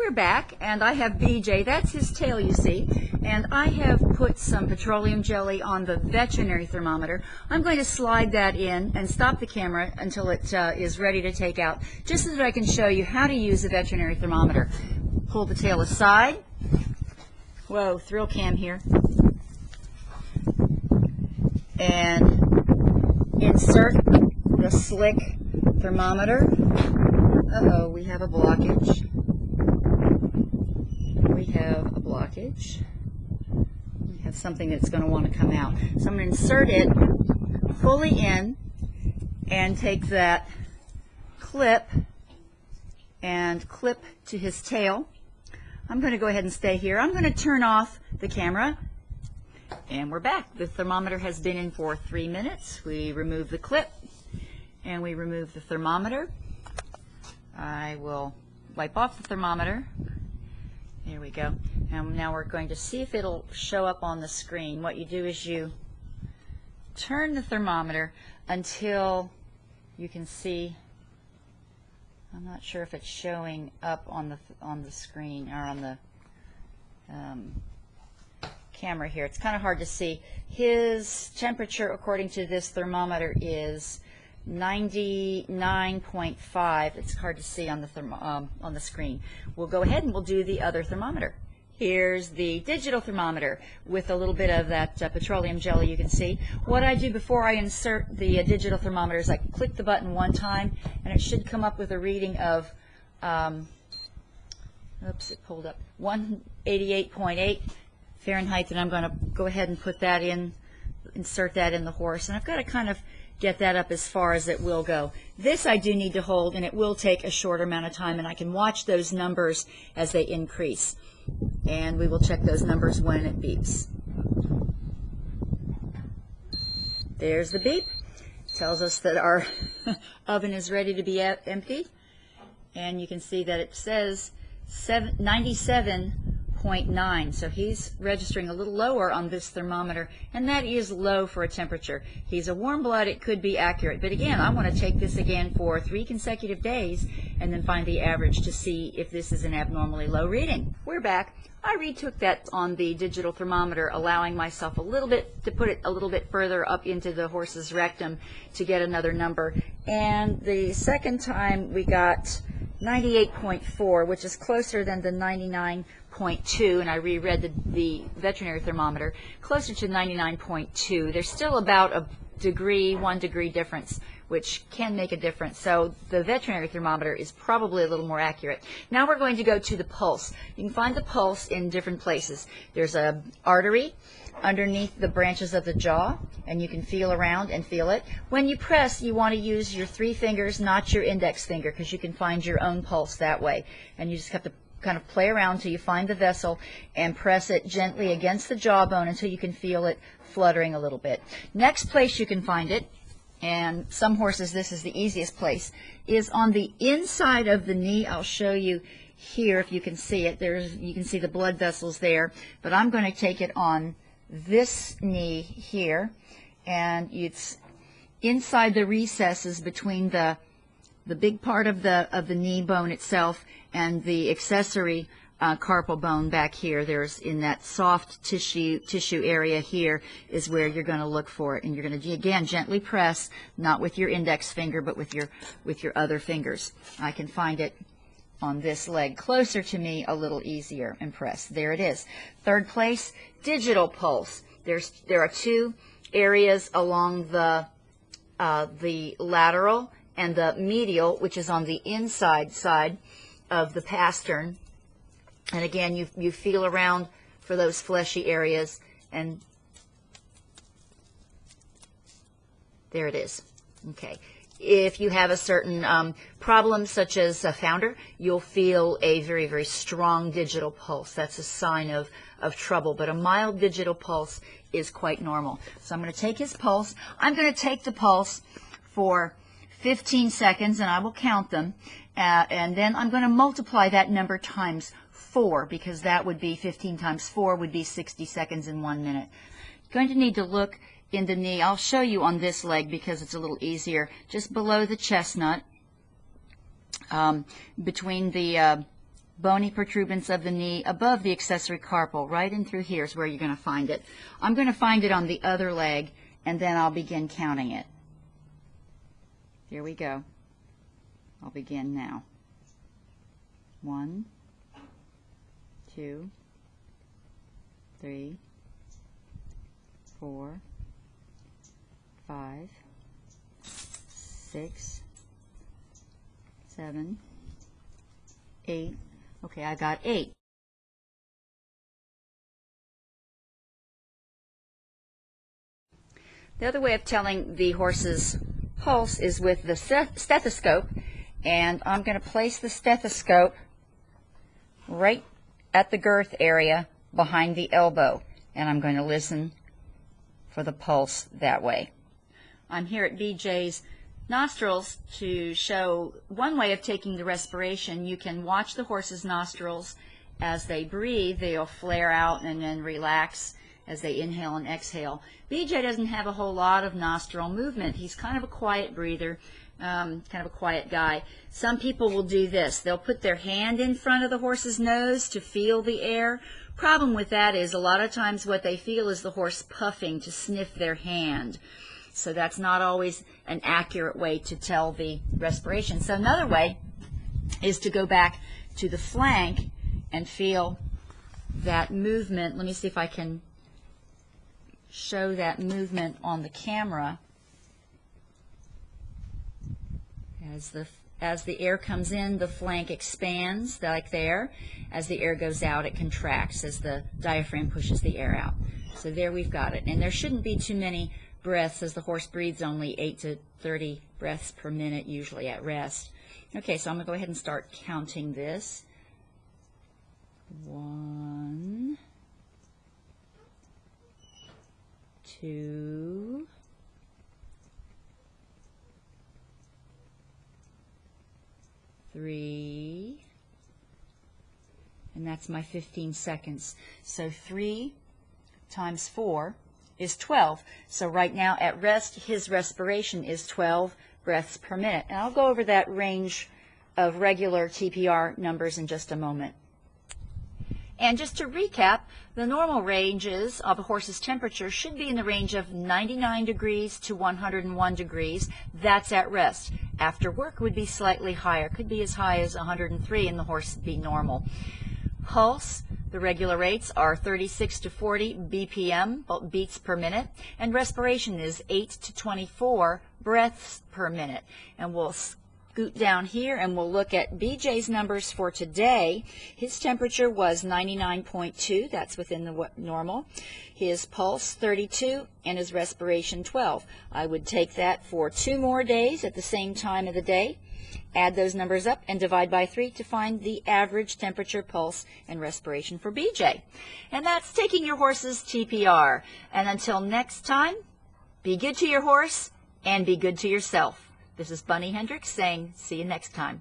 We're back, and I have BJ. That's his tail, you see. And I have put some petroleum jelly on the veterinary thermometer. I'm going to slide that in and stop the camera until it is ready to take out, just so that I can show you how to use a veterinary thermometer. Pull the tail aside. Whoa, thrill cam here. And insert the slick thermometer. Uh-oh, we have a blockage. We have a blockage. We have something that's going to want to come out. So I'm going to insert it fully in and take that clip and clip to his tail. I'm going to go ahead and stay here. I'm going to turn off the camera, and we're back. The thermometer has been in for 3 minutes. We remove the clip and we remove the thermometer. I will wipe off the thermometer. There we go. And now we're going to see if it'll show up on the screen. What you do is you turn the thermometer until you can see. I'm not sure if it's showing up on the screen or on the camera here. It's kind of hard to see. His temperature, according to this thermometer, is 99.5. It's hard to see on the screen. We'll go ahead and we'll do the other thermometer. Here's the digital thermometer with a little bit of that petroleum jelly, you can see. What I do before I insert the digital thermometer is I click the button one time, and it should come up with a reading of, oops, it pulled up, 188.8 Fahrenheit, and I'm going to go ahead and put that in, insert that in the horse, and I've got to kind of get that up as far as it will go. This I do need to hold, and it will take a short amount of time, and I can watch those numbers as they increase. And we will check those numbers when it beeps. There's the beep. It tells us that our oven is ready to be empty. And you can see that it says 97.9. So he's registering a little lower on this thermometer, and that is low for a temperature. He's a warm blood, it could be accurate. But again, I want to take this again for 3 consecutive days and then find the average to see if this is an abnormally low reading. We're back. I retook that on the digital thermometer, allowing myself a little bit to put it a little bit further up into the horse's rectum to get another number. And the second time we got 98.4, which is closer than the 99.2, and I reread the veterinary thermometer, closer to 99.2. There's still about a degree, 1 degree difference, which can make a difference. So the veterinary thermometer is probably a little more accurate. Now we're going to go to the pulse. You can find the pulse in different places. There's an artery underneath the branches of the jaw, and you can feel around and feel it. When you press, you want to use your 3 fingers, not your index finger, because you can find your own pulse that way. And you just have to kind of play around till you find the vessel and press it gently against the jawbone until you can feel it fluttering a little bit. Next place you can find it, and some horses this is the easiest place, is on the inside of the knee. I'll show you here if you can see it. You can see the blood vessels there, but I'm going to take it on this knee here, and it's inside the recesses between the big part of the knee bone itself and the accessory carpal bone back here. There's in that soft tissue area here is where you're going to look for it, and you're going to again gently press, not with your index finger but with your other fingers. I can find it on this leg closer to me a little easier and press. There it is. Third place, digital pulse. There are 2 areas along the lateral and the medial, which is on the inside side of the pastern. And again, you feel around for those fleshy areas, and there it is. Okay. If you have a certain problem, such as a founder, you'll feel a very, very strong digital pulse. That's a sign of trouble. But a mild digital pulse is quite normal. So I'm going to take his pulse. I'm going to take the pulse for 15 seconds, and I will count them. And then I'm going to multiply that number times 4, because that would be 15 times 4 would be 60 seconds in 1 minute. Going to need to look in the knee. I'll show you on this leg because it's a little easier. Just below the chestnut, between the bony protuberance of the knee above the accessory carpal. Right in through here is where you're going to find it. I'm going to find it on the other leg, and then I'll begin counting it. Here we go. I'll begin now. 1, 2, 3, 4, 5, 6, 7, 8. Okay, I got 8. The other way of telling the horse's pulse is with the stethoscope, and I'm going to place the stethoscope right at the girth area behind the elbow, and I'm going to listen for the pulse that way. I'm here at BJ's nostrils to show one way of taking the respiration. You can watch the horse's nostrils as they breathe. They'll flare out and then relax as they inhale and exhale. BJ doesn't have a whole lot of nostril movement. He's kind of a quiet breather, kind of a quiet guy. Some people will do this. They'll put their hand in front of the horse's nose to feel the air. Problem with that is a lot of times what they feel is the horse puffing to sniff their hand. So that's not always an accurate way to tell the respiration. So another way is to go back to the flank and feel that movement. Let me see if I can show that movement on the camera. As the air comes in, the flank expands like there. As the air goes out, it contracts as the diaphragm pushes the air out. So there we've got it. And there shouldn't be too many breaths, as the horse breathes only 8 to 30 breaths per minute usually at rest. Okay, so I'm going to go ahead and start counting this. 1, 2, 3, and that's my 15 seconds. So 3 times 4 is 12. So right now at rest, his respiration is 12 breaths per minute. And I'll go over that range of regular TPR numbers in just a moment. And just to recap, the normal ranges of a horse's temperature should be in the range of 99 degrees to 101 degrees. That's at rest. After work would be slightly higher, could be as high as 103, and the horse would be normal. Pulse, the regular rates are 36 to 40 BPM, beats per minute, and respiration is 8 to 24 breaths per minute. And we'll scoot down here and we'll look at BJ's numbers for today. His temperature was 99.2, that's within the normal. His pulse 32 and his respiration 12. I would take that for 2 more days at the same time of the day. Add those numbers up and divide by 3 to find the average temperature, pulse, and respiration for BJ. And that's taking your horse's TPR. And until next time, be good to your horse and be good to yourself. This is Bunny Hendricks saying, see you next time.